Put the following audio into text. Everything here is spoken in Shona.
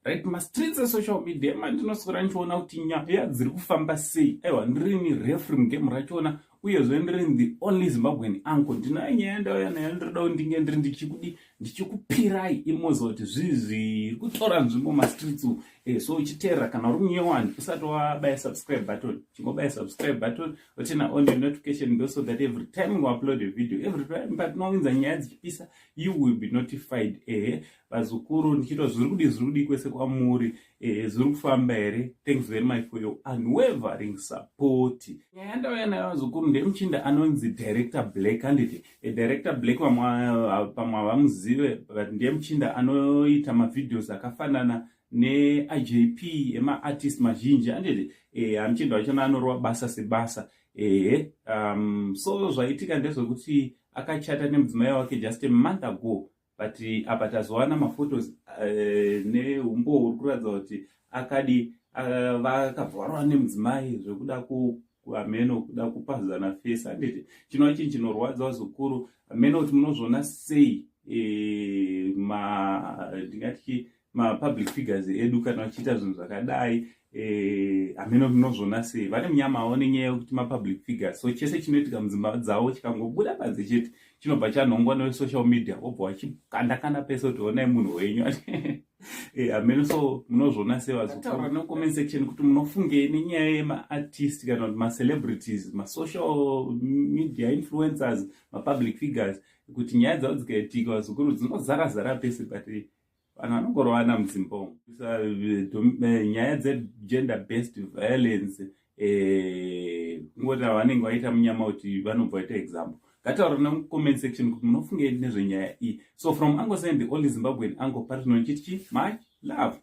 right? Streets social media mandinoswera ndichiona kuti nyaya dziri kufamba sei. Aiwa, ndirini referee game rachona uyezve ndirini the only Zimbabwean uncle. Ndinayo nyaya ndauya nayo ndinoda kuti ndinge ndiri ndichikupirai imoza kuti zviri kutora nzvimbo mastreets. So uchiteerera kana uri munyowani usati wabaya subscribe button, chingobaya subscribe button wotina on the notification bell so that every time we upload a video, every time patinowinza nyaya dzichipisa, you will be notified. Vazukuru ndichitwa zviri kudi kwese kwamuri, zviri kufamba here. Thanks very much for your unwavering support. Nyaya ndauya nayo vazukuru ndemuchinda anonzi Director Black. Handiti Director Black pamwe havamuzive, but ndemuchinda anoita mavideos akafanana ne-IJP ema-artist mazhinji. Handiti muchinda wachona anorova basa sebasa. So zvaitika ndezvekuti akachata nemudzimai wake just a month ago, but apa tazowana maphotos neumbo huri kuratidza kuti akadi vakabvarwa nemudzimai zvekuda ameno kuda kupazana face. Handiti chinova chinhu chinorwadza vazukuru. Ameno kuti munozviona sei ndingati ma-public figures edu kana vachiita zvinhu zvakadai. Ameno munozviona sei vane munyamawo nenyaya yekuti ma-public figures. So chese chinoitika mudzimba dzavo chikangobuda panze chete chinobva chanhongwa ne-social media, wobva wachikanda pese kuti onai munhu wenyu. Ameno so munozviona sei vazukuru. No-comment section kuti munofungei nenyaya yema-artist kana kuti ma-celebrities, ma-social media influencers, ma-public figures, kuti nyaya dzavo dzikaitika vazukuru dzinozara pese, but vanhu vanongorovana mudzimba umu. Nyaya dze-gender based violence ngoti vanenge vaita munyama kuti vanobva vaita example. Ngataura nomucomment section kuti munofungei nezvenyaya iyi. So from Uncle Sam, the only Zimbabwean uncle, patinochiti much love.